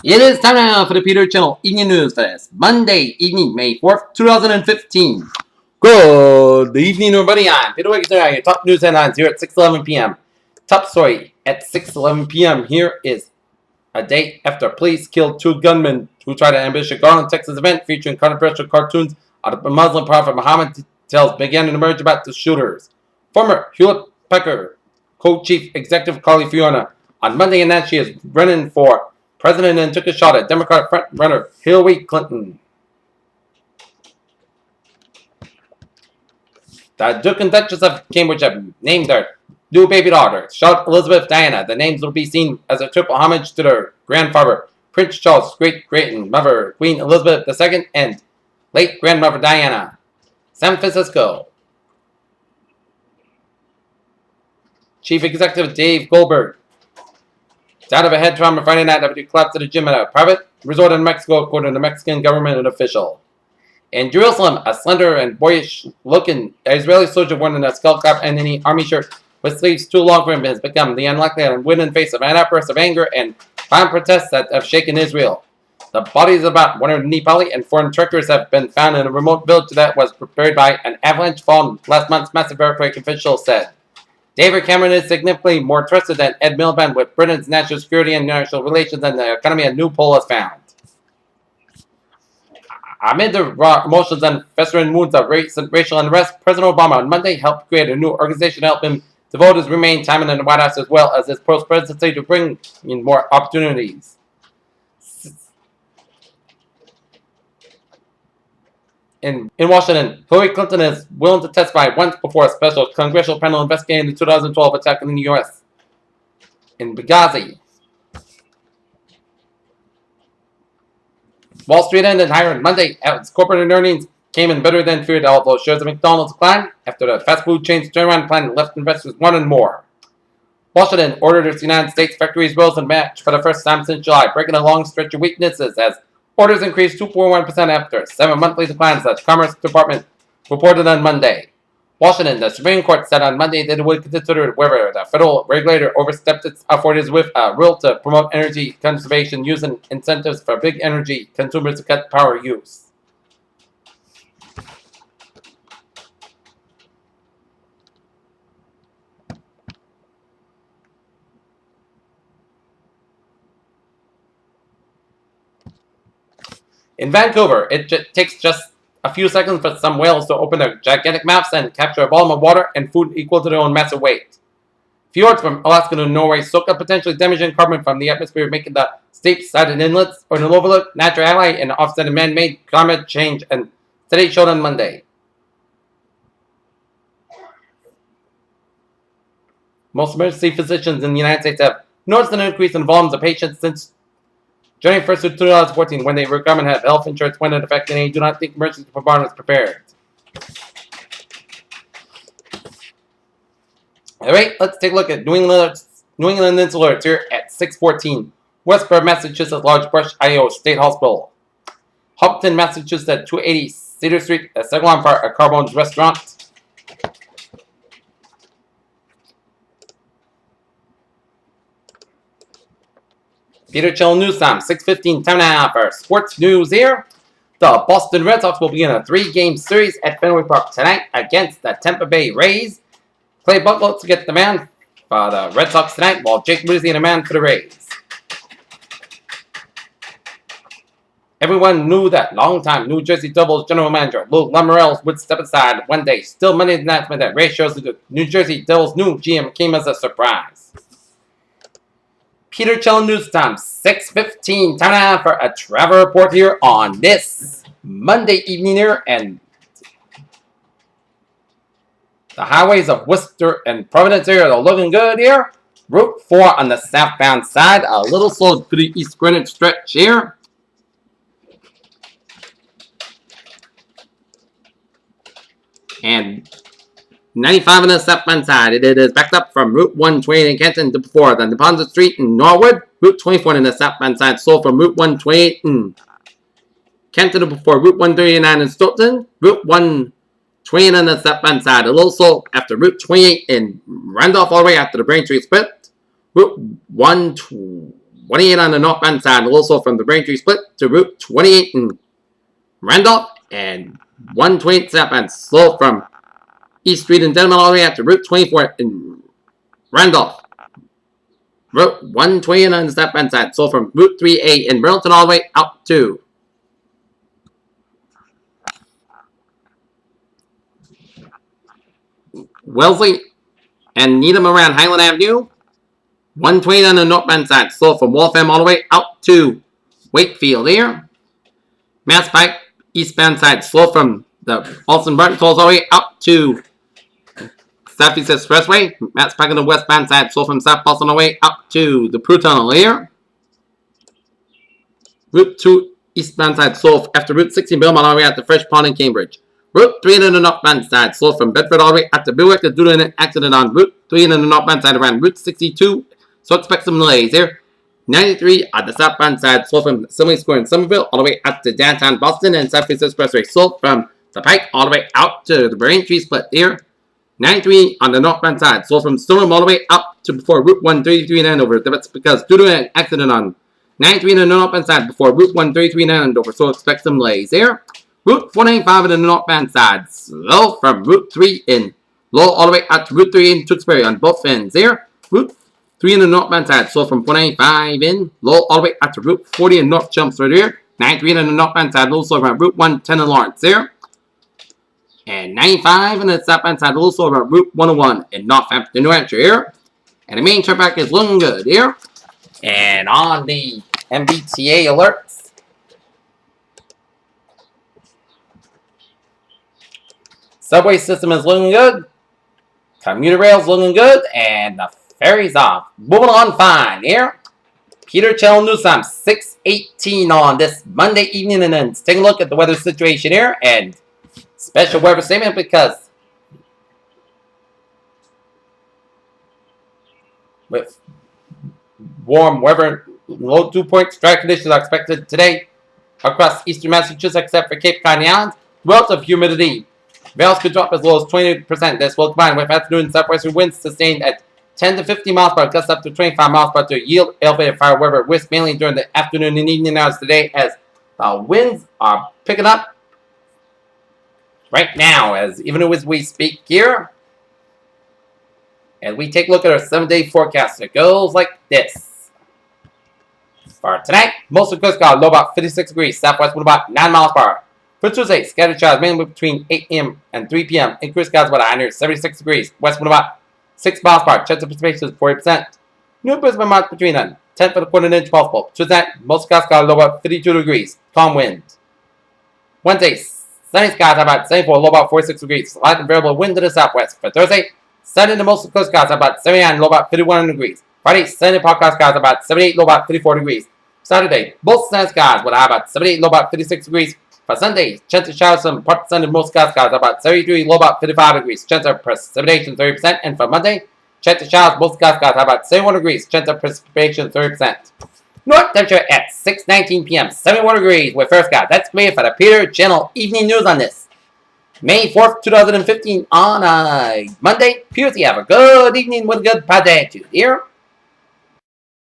It is time now for the Peter Channel Evening News Fest, Monday evening, May 4th, 2015. Good evening, everybody. I'm Peter Wiggins. Your top news headlines here at 6:11 p.m. Top story at 6:11 p.m. Here is a day after police killed two gunmen who tried to ambush a Garland, Texas event featuring controversial cartoons of the Muslim prophet Muhammad. Details began to emerge about the shooters. Former Hewlett Packard co-chief executive Carly Fiona on Monday announced she is running for president and took a shot at Democratic front-runner Hillary Clinton. The Duke and Duchess of Cambridge have named their new baby daughter, Charlotte Elizabeth Diana. The names will be seen as a triple homage to their grandfather, Prince Charles' great-grandmother, Queen Elizabeth II, and late grandmother Diana. San Francisco. Chief Executive Dave Goldberg died of a head trauma Friday night after he collapsed at a gym at a private resort in Mexico, according to the Mexican government official. In Jerusalem, a slender and boyish-looking Israeli soldier wearing a skull-cap and an army shirt with sleeves too long for him has become the unlikely and wooden face of an outburst of anger and violent protests that have shaken Israel. The bodies of about 100 Nepali and foreign trekkers have been found in a remote village that was buried by an avalanche following last month's massive earthquake, officials said. David Cameron is significantly more trusted than Ed Miliband with Britain's national security and international relations and the economy, a new poll has found. Amid the emotions and festering wounds of recent racial unrest, President Obama on Monday helped create a new organization to help him devote his remaining time in the White House as well as his post-presidency to bring in more opportunities. In Washington, Hillary Clinton is willing to testify once before a special congressional panel investigating the 2012 attack in the U.S. in Benghazi. Wall Street ended higher on Monday as corporate earnings came in better than feared, although shares of McDonald's declined after the fast food chain's turnaround plan left investors wanting more. Washington ordered its United States factories rose in March for the first time since July, breaking a long stretch of weaknesses as orders increased 2.1% after 7 monthly declines, the Commerce Department reported on Monday. Washington, the Supreme Court said on Monday that it would consider whether the federal regulator overstepped its authorities with a rule to promote energy conservation using incentives for big energy consumers to cut power use. In Vancouver, it takes just a few seconds for some whales to open their gigantic mouths and capture a volume of water and food equal to their own massive weight. Fjords from Alaska to Norway soak up potentially damaging carbon from the atmosphere, making the steep-sided inlets or an overlooked natural ally in offsetting man-made climate change, and today showed on Monday. Most emergency physicians in the United States have noticed an increase in volumes of patients since January 1st of 2014, when the requirement had health insurance went into effect, and they do not think emergency department was prepared. Alright, let's take a look at New England News alerts here at 6:14. Westborough, Massachusetts, Large Brush, Iowa State Hospital. Hopkins, Massachusetts, 280 Cedar Street, a second alarm fire at Carbone's restaurant. Peter Channel News Time, 6:15, time now for sports news here. The Boston Red Sox will begin a 3-game series at Fenway Park tonight against the Tampa Bay Rays. Clay Buchholz to get the man for the Red Sox tonight, while Jake Rizzi the man for the Rays. Everyone knew that longtime New Jersey Devils general manager Lou Lamoriello would step aside one day. Still, Monday's announcement that Ray shows the New Jersey Devils' new GM came as a surprise. Peter Channel News Time, 6:15. Time now for a travel report here on this Monday evening here. And the highways of Worcester and Providence area are looking good here. Route 4 on the southbound side, a little slow to the East Greenwich stretch here. And 95 on the southbound side. It is backed up from Route 128 in Canton to before the Deposit Street in Norwood. Route 24 on the southbound side, slow from Route 128 in Canton to before Route 139 in Stoughton. Route 128 on the southbound side, a little slow after Route 28 in Randolph all the way after the Braintree split. Route 1 28 on the northbound side, also from the Braintree split to Route 28 in Randolph, and 128 southbound slow from East Street in Denman all the way out to Route 24 in Randolph. Route 120 on the southbound side, so from Route 3A in Burlington all the way out to Wellesley and Needham around Highland Avenue. 120 on the northbound side, slow from Waltham all the way out to Wakefield here. Mass Pike eastbound side, slow from the Alston Barton tolls all the way out to Southeast Expressway. Mass Pike on the westbound side, slow from South Boston all the way out to the Prue Tunnel here. Route 2 eastbound side, slow after Route 16 Belmont all the way out to Fresh Pond and Cambridge. Route 3 on the northbound side, slow from Bedford all the way out to Billwick due to an accident on Route 3 on the northbound side around Route 62. So expect some delays there. 93 on the southbound side, slow from Assembly Square in Somerville all the way out to downtown Boston and Southeast Expressway. Slow from the Pike all the way out to the Braintree split here. 93 on the northbound side, slow from Stoneham all the way up to before Route 133 in Andover. That's because due to an accident on 93 on the northbound side before Route 133 in Andover. So expect some delays there. Route 495 on the northbound side, slow from Route 3 in Lowell all the way out to Route 3 in Tewksbury on both ends there. Route 3 on the northbound side, slow from 495 in Lowell all the way out to Route 40 in North Chelmsford here. 93 on the northbound side, also from Route 110 in Lawrence there. And 95 on the southbound side, also from Route 101 in Northampton, New Hampshire here. And the main traffic is looking good here. And on the MBTA alerts, subway system is looking good. Commuter rail's looking good. And the ferry's off. Moving on fine here. Peter Channel News Time, 6:18 on this Monday evening. And then let's take a look at the weather situation here. And special weather statement because with warm weather, low dew point dry conditions are expected today across eastern Massachusetts except for Cape Cod Islands. Relative humidity. Vales could drop as low as 20%. This will combine with afternoon southwestern winds sustained at 10 to 50 miles per hour, gusts up to 25 miles per hour to yield elevated fire weather risk mainly during the afternoon and evening hours today as the winds are picking up right now, as even as we speak here. And we take a look at our 7-day forecast. It goes like this. For tonight, most of the coast got low about 56 degrees, southwest wind about 9 miles per hour. For Tuesday, scattered showers mainly between 8 a.m. and 3 p.m. Increased skies about 176 degrees, west wind about 6 miles per hour. Chance of precipitation is 40%. New Brisbane marked between a 10th of a quarter inch 12 volt. Tuesday, most skies got low about 52 degrees, calm wind. Wednesday, sunny skies about 74, low about 46 degrees. Slight and variable wind to the southwest. For Thursday, sunny and most of the coast skies about 79, low about 51 degrees. Friday, sunny podcast skies about 78, low about 34 degrees. Saturday, both sunny skies with high about 78, low about 56 degrees. For Sunday, chance of showers some part sun and most skies about 73, low about 55 degrees. Chance of precipitation 30%. And for Monday, chance of showers most skies about 71 degrees. Chance of precipitation 30%. North temperature at 6:19 p.m. 71 degrees with first skies. That's me for the Peter Channel Evening News on this May 4th, 2015 on Monday. Peter, you have a good evening with a good positive attitude here.